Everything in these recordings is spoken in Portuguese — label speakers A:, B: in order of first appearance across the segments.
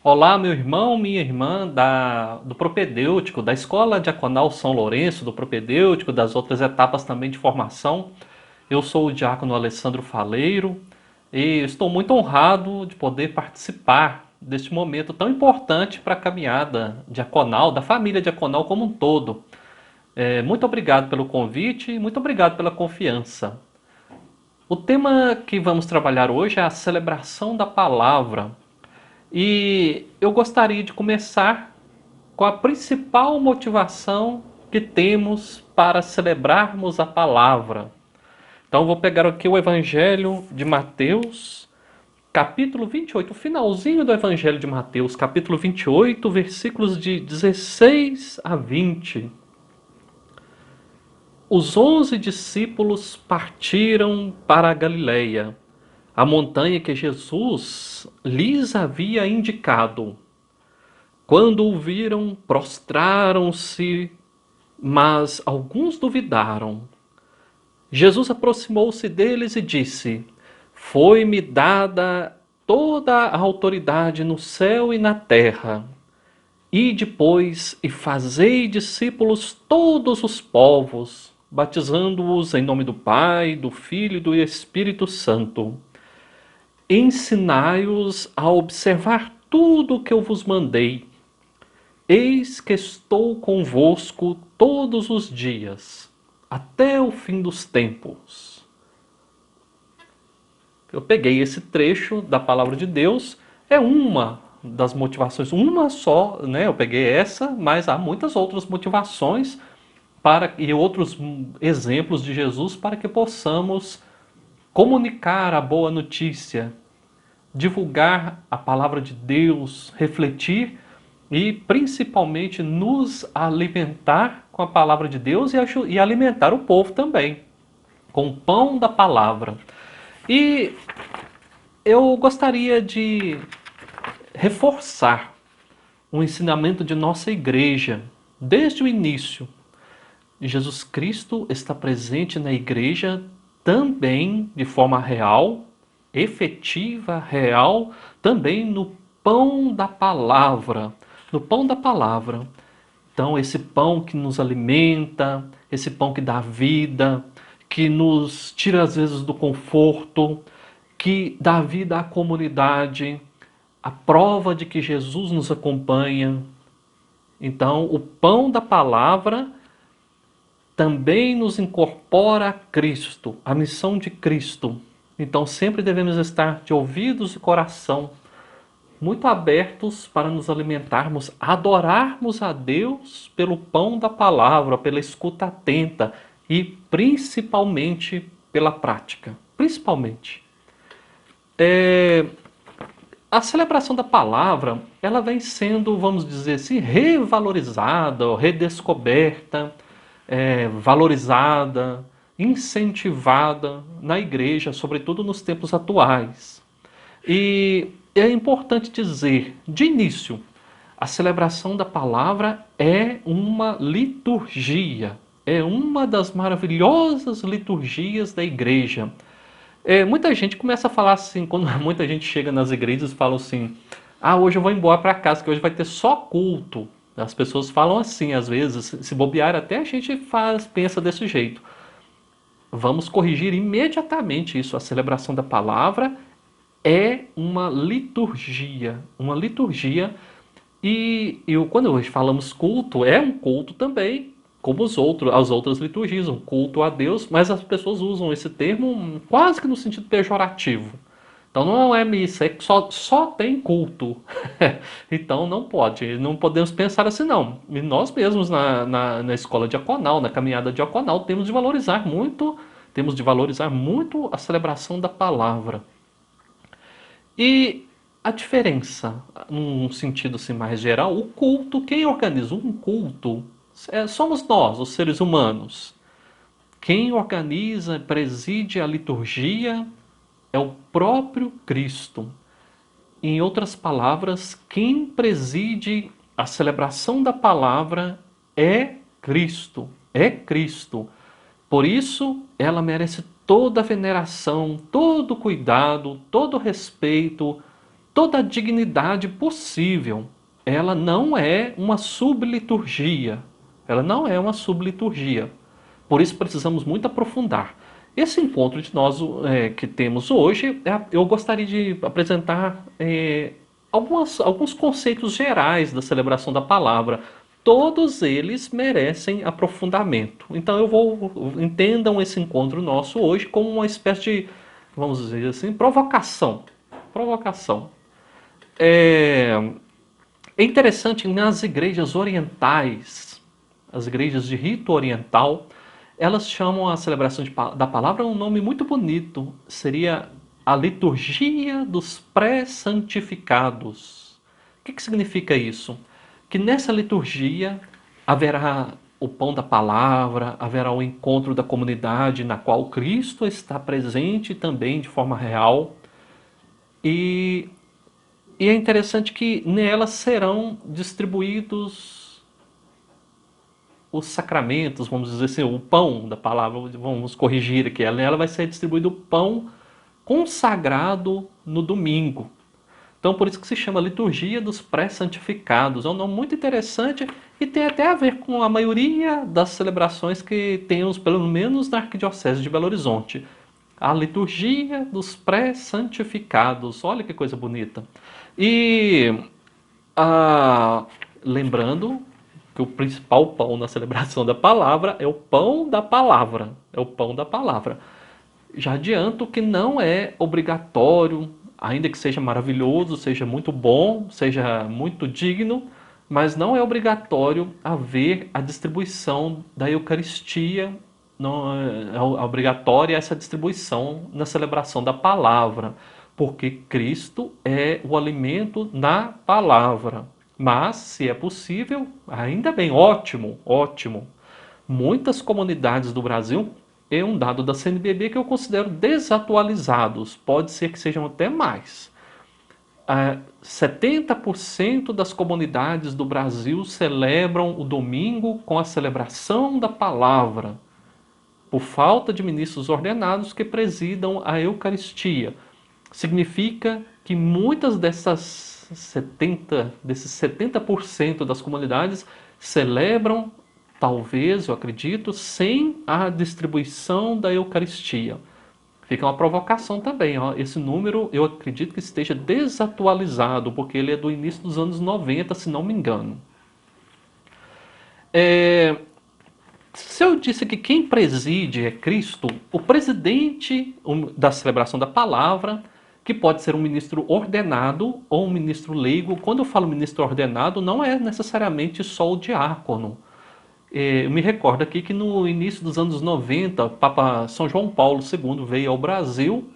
A: Olá, meu irmão, minha irmã do propedêutico, da Escola Diaconal São Lourenço, do propedêutico, das outras etapas também de formação. Eu sou o diácono Alessandro Faleiro e estou muito honrado de poder participar deste momento tão importante para a caminhada diaconal, da família diaconal como um todo. Muito obrigado pelo convite e muito obrigado pela confiança. O tema que vamos trabalhar hoje é a celebração da palavra. E eu gostaria de começar com a principal motivação que temos para celebrarmos a palavra. Então vou pegar aqui o Evangelho de Mateus, capítulo 28, o finalzinho do Evangelho de Mateus, capítulo 28, versículos de 16 a 20. Os 11 discípulos partiram para a Galileia, a montanha que Jesus lhes havia indicado. Quando o viram, prostraram-se, mas alguns duvidaram. Jesus aproximou-se deles e disse: Foi-me dada toda a autoridade no céu e na terra. Ide, pois, e fazei discípulos todos os povos, batizando-os em nome do Pai, do Filho e do Espírito Santo. Ensinai-os a observar tudo o que eu vos mandei. Eis que estou convosco todos os dias, até o fim dos tempos. Eu peguei esse trecho da palavra de Deus, é uma das motivações, uma só, né? Eu peguei essa, mas há muitas outras motivações e outros exemplos de Jesus para que possamos comunicar a boa notícia, divulgar a palavra de Deus, refletir e principalmente nos alimentar com a palavra de Deus e alimentar o povo também, com o pão da palavra. E eu gostaria de reforçar o ensinamento de nossa igreja desde o início. Jesus Cristo está presente na igreja também de forma real, efetiva, real, também no pão da palavra. No pão da palavra. Então, esse pão que nos alimenta, esse pão que dá vida, que nos tira às vezes do conforto, que dá vida à comunidade, a prova de que Jesus nos acompanha. Então, o pão da palavra também nos incorpora a Cristo, a missão de Cristo. Então, sempre devemos estar de ouvidos e coração muito abertos para nos alimentarmos, adorarmos a Deus pelo pão da palavra, pela escuta atenta e principalmente pela prática. Principalmente. A celebração da palavra, ela vem sendo, vamos dizer assim, revalorizada, redescoberta, valorizada, incentivada na igreja, sobretudo nos tempos atuais. E é importante dizer, de início, a celebração da palavra é uma liturgia, é uma das maravilhosas liturgias da igreja. Muita gente começa a falar assim, quando muita gente chega nas igrejas e fala assim: ah, hoje eu vou embora para casa, que hoje vai ter só culto. As pessoas falam assim, às vezes, se bobear, até a gente pensa desse jeito. Vamos corrigir imediatamente isso. A celebração da palavra é uma liturgia. Uma liturgia. Quando hoje falamos culto, é um culto também, como as outras liturgias, um culto a Deus, mas as pessoas usam esse termo quase que no sentido pejorativo. Então não é missa, é que só tem culto. Então não pode, não podemos pensar assim não. E nós mesmos na escola diaconal, na caminhada diaconal, temos de valorizar muito a celebração da palavra. E a diferença, num sentido assim, mais geral, o culto, quem organiza um culto somos nós, os seres humanos. Quem organiza, preside a liturgia é o próprio Cristo. Em outras palavras, quem preside a celebração da palavra é Cristo. É Cristo. Por isso, ela merece toda a veneração, todo o cuidado, todo o respeito, toda a dignidade possível. Ela não é uma subliturgia. Ela não é uma subliturgia. Por isso precisamos muito aprofundar. Esse encontro de nós que temos hoje, eu gostaria de apresentar alguns conceitos gerais da celebração da palavra. Todos eles merecem aprofundamento. Então entendam esse encontro nosso hoje como uma espécie de, vamos dizer assim, provocação. Provocação. É interessante, nas igrejas orientais, as igrejas de rito oriental, elas chamam a celebração da palavra um nome muito bonito. Seria a liturgia dos pré-santificados. O que significa isso? Que nessa liturgia haverá o pão da palavra, haverá o encontro da comunidade na qual Cristo está presente também de forma real. E é interessante que nela serão distribuídos os sacramentos, vamos dizer assim, o pão da palavra, vamos corrigir aqui, nela vai ser distribuído o pão consagrado no domingo. Então por isso que se chama liturgia dos pré-santificados. É um nome muito interessante e tem até a ver com a maioria das celebrações que temos, pelo menos na Arquidiocese de Belo Horizonte. A liturgia dos pré-santificados. Olha que coisa bonita. E lembrando que o principal pão na celebração da palavra é o pão da palavra. É o pão da palavra. Já adianto que não é obrigatório, ainda que seja maravilhoso, seja muito bom, seja muito digno, mas não é obrigatório haver a distribuição da Eucaristia, não é obrigatória essa distribuição na celebração da palavra, porque Cristo é o alimento na palavra. Mas, se é possível, ainda bem, ótimo, ótimo. Muitas comunidades do Brasil, é um dado da CNBB que eu considero desatualizados, pode ser que sejam até mais. 70% das comunidades do Brasil celebram o domingo com a celebração da palavra, por falta de ministros ordenados que presidam a Eucaristia. Significa que muitas desses 70% das comunidades celebram, talvez, eu acredito, sem a distribuição da Eucaristia. Fica uma provocação também. Ó. Esse número eu acredito que esteja desatualizado, porque ele é do início dos anos 90, se não me engano. Se eu disse que quem preside é Cristo, o presidente da celebração da palavra, que pode ser um ministro ordenado ou um ministro leigo. Quando eu falo ministro ordenado, não é necessariamente só o diácono. Eu me recordo aqui que no início dos anos 90, Papa São João Paulo II veio ao Brasil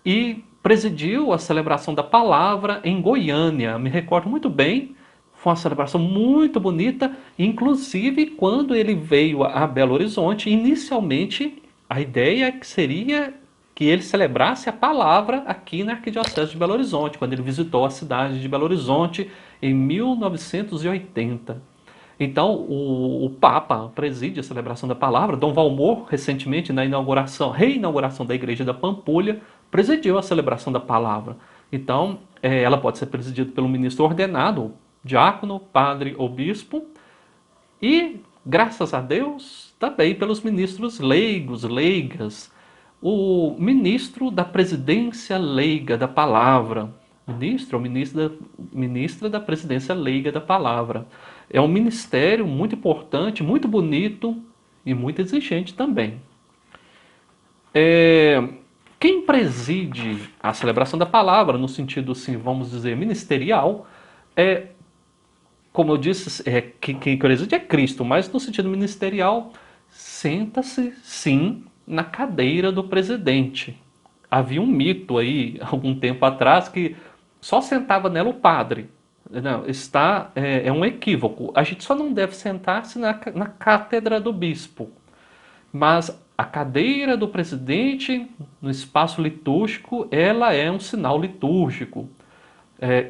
A: e presidiu a celebração da palavra em Goiânia. Me recordo muito bem, foi uma celebração muito bonita. Inclusive, quando ele veio a Belo Horizonte, inicialmente a ideia seria que ele celebrasse a palavra aqui na Arquidiocese de Belo Horizonte, quando ele visitou a cidade de Belo Horizonte em 1980. Então, o Papa preside a celebração da palavra. Dom Valmor, recentemente, na reinauguração da Igreja da Pampulha, presidiu a celebração da palavra. Então, ela pode ser presidida pelo ministro ordenado, diácono, padre ou bispo, e, graças a Deus, também pelos ministros leigos, leigas, o ministro da presidência leiga da palavra, ministro ou ministra da presidência leiga da palavra. É um ministério muito importante, muito bonito e muito exigente também. Quem preside a celebração da palavra, no sentido, assim, vamos dizer, ministerial, como eu disse, quem preside é Cristo, mas no sentido ministerial, senta-se, sim, na cadeira do presidente. Havia um mito aí, algum tempo atrás, que só sentava nela o padre. Não, é um equívoco. A gente só não deve sentar-se na cátedra do bispo. Mas a cadeira do presidente, no espaço litúrgico, ela é um sinal litúrgico.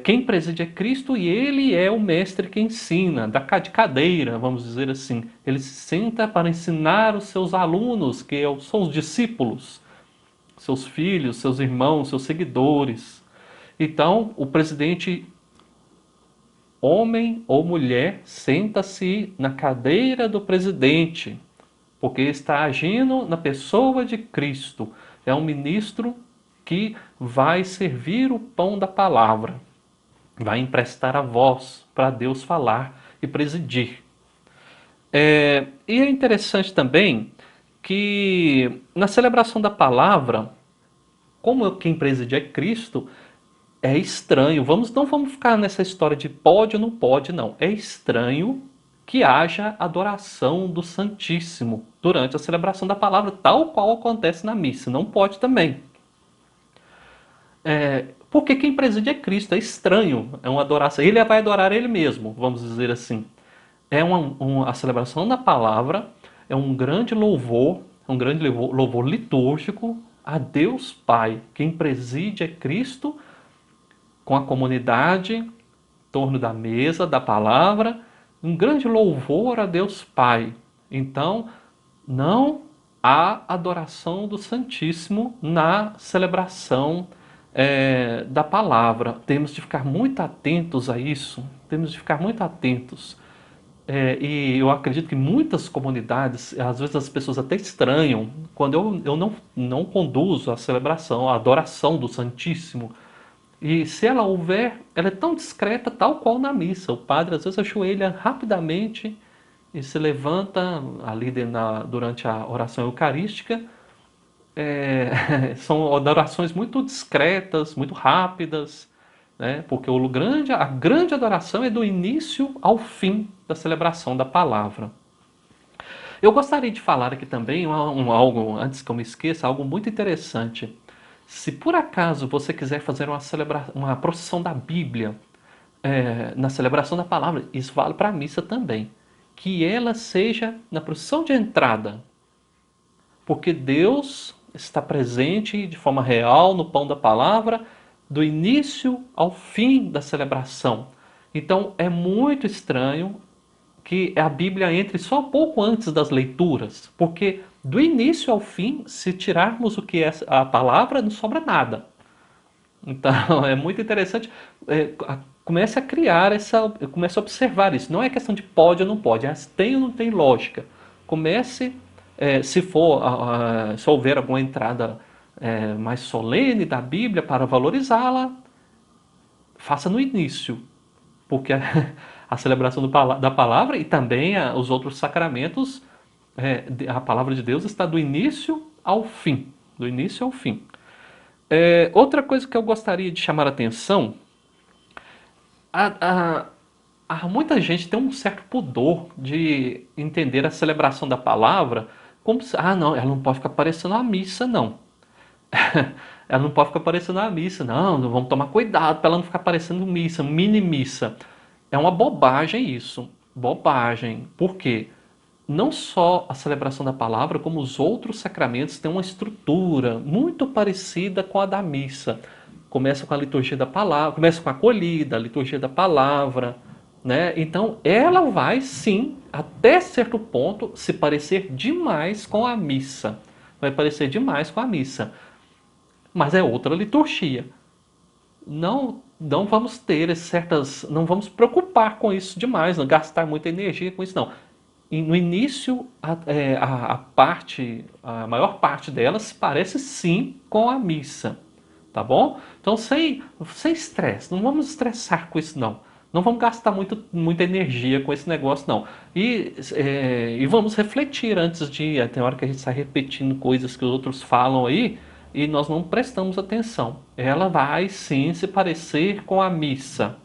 A: Quem preside é Cristo e ele é o mestre que ensina, de cadeira, vamos dizer assim. Ele se senta para ensinar os seus alunos, que são os discípulos, seus filhos, seus irmãos, seus seguidores. Então, o presidente, homem ou mulher, senta-se na cadeira do presidente, porque está agindo na pessoa de Cristo. É um ministro que vai servir o pão da palavra, vai emprestar a voz para Deus falar e presidir. E é interessante também que na celebração da palavra, como quem preside é Cristo, é estranho. Não vamos ficar nessa história de pode ou não pode, não. É estranho que haja adoração do Santíssimo durante a celebração da palavra, tal qual acontece na missa. Não pode também. Porque quem preside é Cristo, é estranho, é uma adoração. Ele vai adorar ele mesmo, vamos dizer assim. A celebração da palavra é um grande louvor, louvor litúrgico a Deus Pai. Quem preside é Cristo, com a comunidade em torno da mesa, da palavra, um grande louvor a Deus Pai. Então, não há adoração do Santíssimo na celebração da palavra. Temos de ficar muito atentos a isso, temos de ficar muito atentos. E eu acredito que muitas comunidades, às vezes as pessoas até estranham, quando eu não conduzo a celebração, a adoração do Santíssimo. E se ela houver, ela é tão discreta, tal qual na missa. O padre às vezes ajoelha rapidamente e se levanta ali durante a oração eucarística. São orações muito discretas, muito rápidas, né? Porque a grande adoração é do início ao fim da celebração da palavra. Eu gostaria de falar aqui também algo, antes que eu me esqueça, algo muito interessante. Se por acaso você quiser fazer uma procissão da Bíblia na celebração da palavra, isso vale para a missa também. Que ela seja na procissão de entrada, porque Deus está presente de forma real no pão da palavra, do início ao fim da celebração. Então é muito estranho que a Bíblia entre só pouco antes das leituras, porque do início ao fim, se tirarmos o que é a palavra, não sobra nada. Então é muito interessante. Comece a criar comece a observar isso. Não é questão de pode ou não pode, tem ou não tem lógica. Comece, se houver alguma entrada mais solene da Bíblia para valorizá-la, faça no início, porque a celebração da palavra e também os outros sacramentos, a palavra de Deus está do início ao fim, do início ao fim. Outra coisa que eu gostaria de chamar a atenção, muita gente tem um certo pudor de entender a celebração da palavra como se, não, ela não pode ficar parecendo a missa, não. Ela não pode ficar parecendo a missa, não, vamos tomar cuidado para ela não ficar parecendo missa, mini missa. É uma bobagem isso, bobagem. Por quê? Não só a celebração da palavra, como os outros sacramentos têm uma estrutura muito parecida com a da missa. Começa com a liturgia da palavra, começa com a acolhida, a liturgia da palavra, né? Então ela vai sim, até certo ponto, se parecer demais com a missa. Vai parecer demais com a missa. Mas é outra liturgia. Não vamos ter não vamos preocupar com isso demais, não gastar muita energia com isso não. E no início a maior parte delas parece sim com a missa, tá bom? Então sem estresse, não vamos estressar com isso não. Não vamos gastar muita energia com esse negócio não. E vamos refletir antes de ir. Tem hora que a gente sai repetindo coisas que os outros falam aí e nós não prestamos atenção. Ela vai sim se parecer com a missa.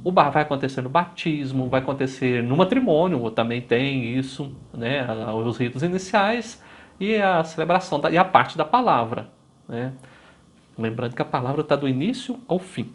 A: Vai acontecer no batismo, vai acontecer no matrimônio, também tem isso, né? Os ritos iniciais e a celebração e a parte da palavra, né? Lembrando que a palavra está do início ao fim.